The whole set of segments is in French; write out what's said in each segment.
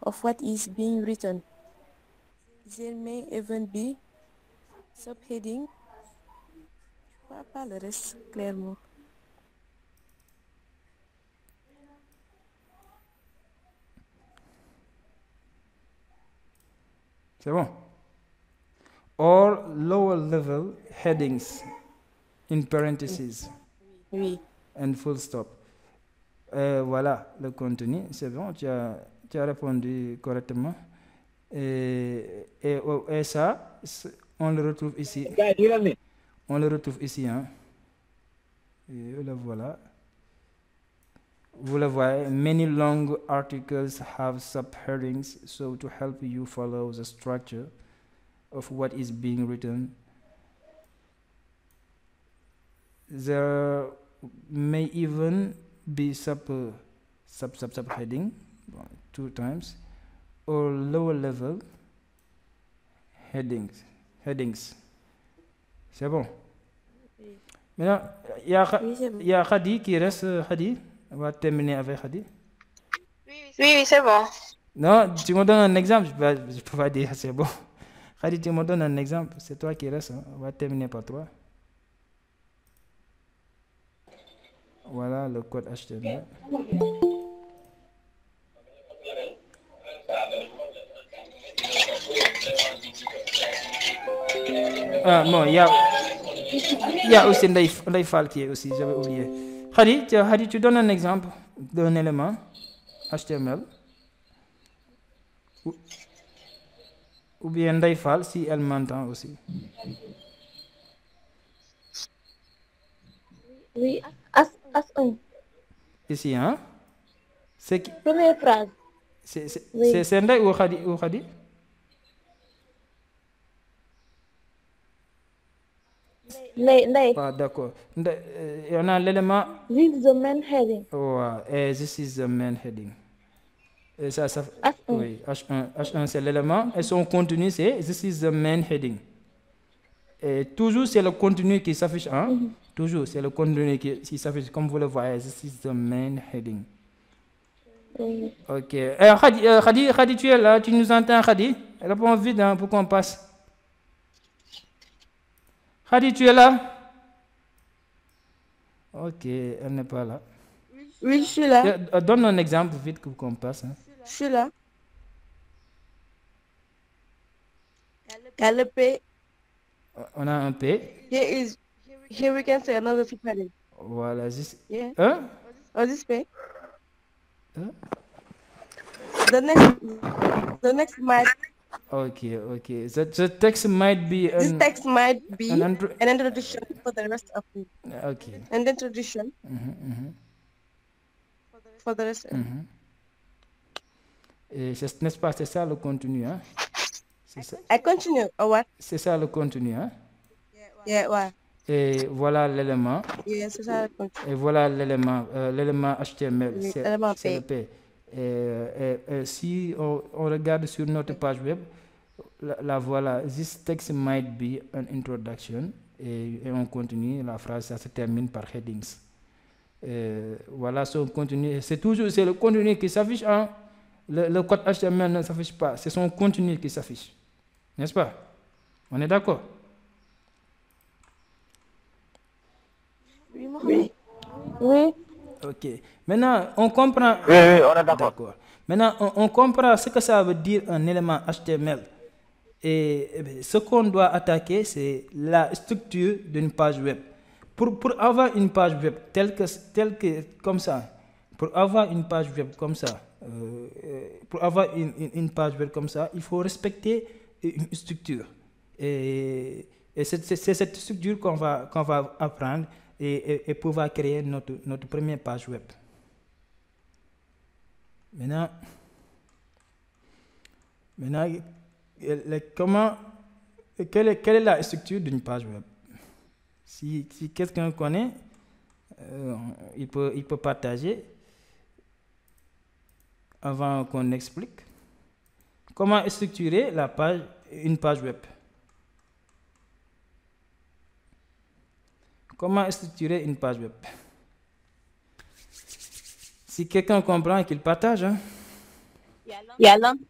of what is being written. There may even be subheading. Je ne vois pas le reste clairement. C'est bon? Or lower level headings in parentheses Oui. and full stop. Voilà le contenu, c'est bon, tu as répondu correctement. Et ça, on le retrouve ici. On le retrouve ici. Hein. Et le voilà. Vous le voyez, many long articles have subheadings, so to help you follow the structure of what is being written. There may even be subheading 2 times or lower level headings. C'est bon. Maintenant, il y a Khadi qui reste. Khadi, on va terminer avec Khadi. Oui, c'est bon. Non, tu me donnes un exemple, je peux pas dire c'est bon. Khadi, tu me donnes un exemple, c'est toi qui reste. Hein. On va terminer par toi. Voilà le code HTML. Ah bon, il y a aussi Ndeye Fall qui est aussi, j'avais oublié. Khadi, tu donnes un exemple d'un élément HTML. Ou bien Ndeye Fall, si elle m'entend aussi. Oui, as-un. Ici, hein? Première phrase. C'est Ndeye ou Khadi? Ndeye. Ah, d'accord. On a l'élément. This is the main heading. Oh, this is the main heading. Et ça, H1. Oui, H1 c'est l'élément. Et son contenu c'est this is the main heading. Et toujours c'est le contenu qui s'affiche. Hein? Toujours c'est le contenu qui s'affiche. Comme vous le voyez, this is the main heading. Ok. Khadi, tu es là, tu nous entends, Khadi? Réponds vite hein, pour qu'on passe. Khadi, tu es là? Ok, elle n'est pas là. Oui, je suis là. Donne un exemple vite pour qu'on passe. Hein. Je suis là. Il y a le P. On a un P. Here we can say another subheading. Voilà. Yeah. Hein? Oh, this P. Hein? The next might. Okay. The text might be. This text might be an introduction for the rest of it. Okay. An introduction. For the rest. Et n'est-ce pas, c'est ça le contenu, hein? I continue, or what? C'est ça le contenu, hein? Yeah, what? Et voilà l'élément. Yeah, c'est ça le contenu. Et voilà l'élément HTML, c'est le P. Et si on regarde sur notre page web, la voilà, this text might be an introduction, et on continue, la phrase, ça se termine par headings. Voilà son contenu, c'est le contenu qui s'affiche, hein? Le code HTML ne s'affiche pas, c'est son contenu qui s'affiche. N'est-ce pas? On est d'accord? Oui. Ok. Maintenant, on comprend. Oui, on est d'accord. Maintenant, on comprend ce que ça veut dire un élément HTML. Et ce qu'on doit attaquer, c'est la structure d'une page web. Pour avoir une page web telle que comme ça, pour avoir une page web comme ça, il faut respecter une structure. Et c'est cette structure qu'on va apprendre et pouvoir créer notre première page web. Maintenant, quelle est la structure d'une page web? Si quelqu'un connaît, il peut partager avant qu'on explique comment structurer une page web. Comment structurer une page web? Si quelqu'un comprend, qu'il partage. Hein? Il y a l'entête.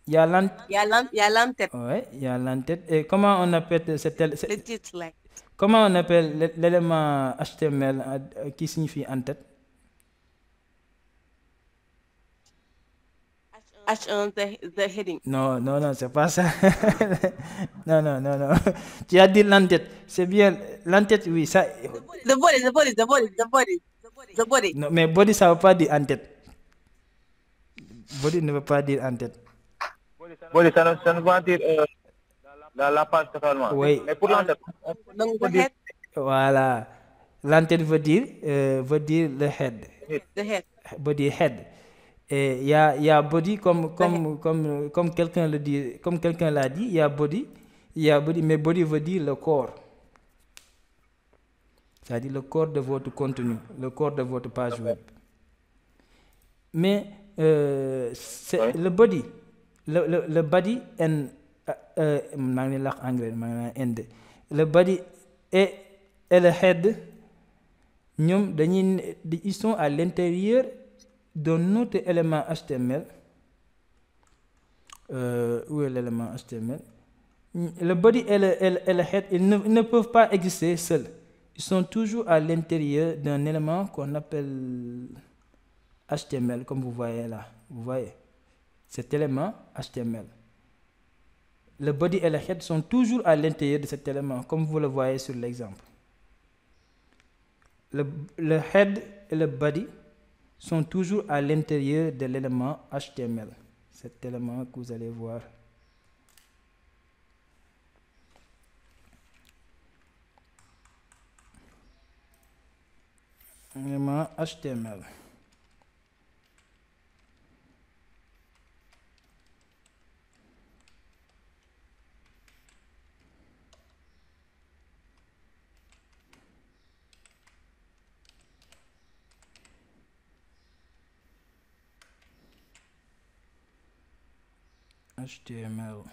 Il y a l'entête. Ouais, il y a l'entête. Et comment on appelle Le titre, là. Comment on appelle l'élément HTML qui signifie en-tête? H1, the heading. Non, non, non, c'est pas ça. Non, non, non, non. Tu as dit l'entête. C'est bien. L'entête, oui, ça. The body. Non, mais body, ça ne veut pas dire en-tête. Body ne veut pas dire en-tête. Body, ça ne veut pas dire dans la page totalement. Oui. Mais pour l'entête, Donc, the head. Voilà. L'entête veut dire le head. The head. Body, head. Et il y a body comme quelqu'un le dit, comme quelqu'un l'a dit, il y a body, mais body veut dire le corps. C'est-à-dire le corps de votre contenu, le corps de votre page web. Mais c'est le body, le body and le body et le head, ils sont à l'intérieur d'un autre élément HTML. Où est l'élément HTML? Le body et le head, ils ne peuvent pas exister seuls. Ils sont toujours à l'intérieur d'un élément qu'on appelle HTML, comme vous voyez là. Vous voyez cet élément HTML. Le body et le head sont toujours à l'intérieur de cet élément, comme vous le voyez sur l'exemple. Le head et le body sont toujours à l'intérieur de l'élément HTML. Cet élément que vous allez voir. Élément HTML. HTML.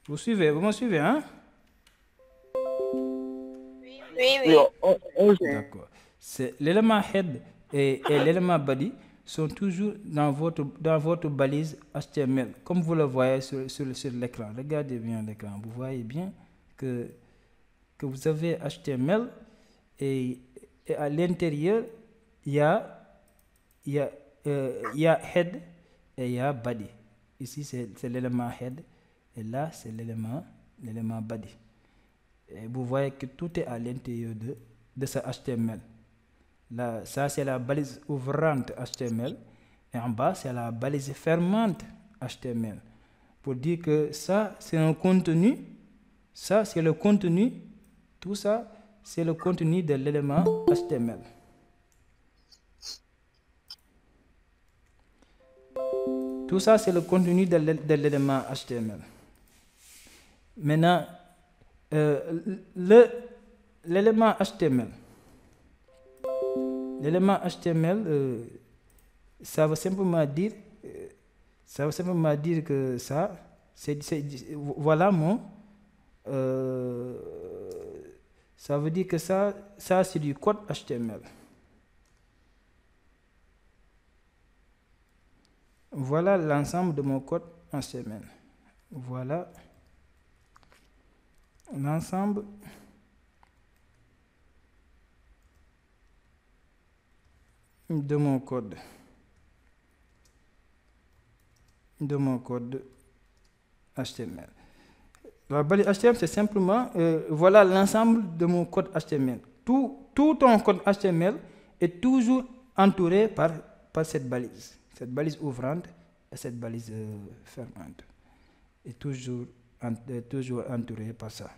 Vous me suivez, hein? Oui. D'accord. C'est l'élément head et l'élément body sont toujours dans votre balise HTML, comme vous le voyez sur l'écran. Regardez bien l'écran. Vous voyez bien que vous avez HTML et à l'intérieur, il y a head et il y a body. Ici, c'est l'élément head et là, c'est l'élément body. Et vous voyez que tout est à l'intérieur de ce HTML. Là, ça, c'est la balise ouvrante HTML. Et en bas, c'est la balise fermante HTML. Pour dire que ça, c'est un contenu. Ça, c'est le contenu. Tout ça, c'est le contenu de l'élément HTML. Tout ça, c'est le contenu de l'élément HTML. Maintenant, l'élément HTML. L'élément HTML, ça veut simplement dire que ça, voilà ça veut dire que ça c'est du code HTML. Voilà l'ensemble de mon code HTML. Voilà l'ensemble de mon code HTML. La balise HTML, c'est simplement voilà l'ensemble de mon code HTML. Tout ton code HTML est toujours entouré par cette balise ouvrante et cette balise fermante. Et toujours entouré par ça.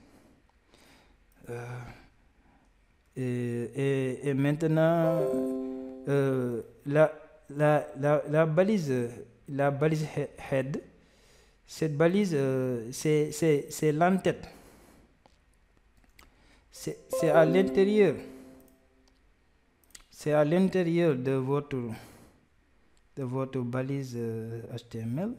Et maintenant, la balise head, cette balise, c'est l'entête. C'est à l'intérieur. De votre balise HTML.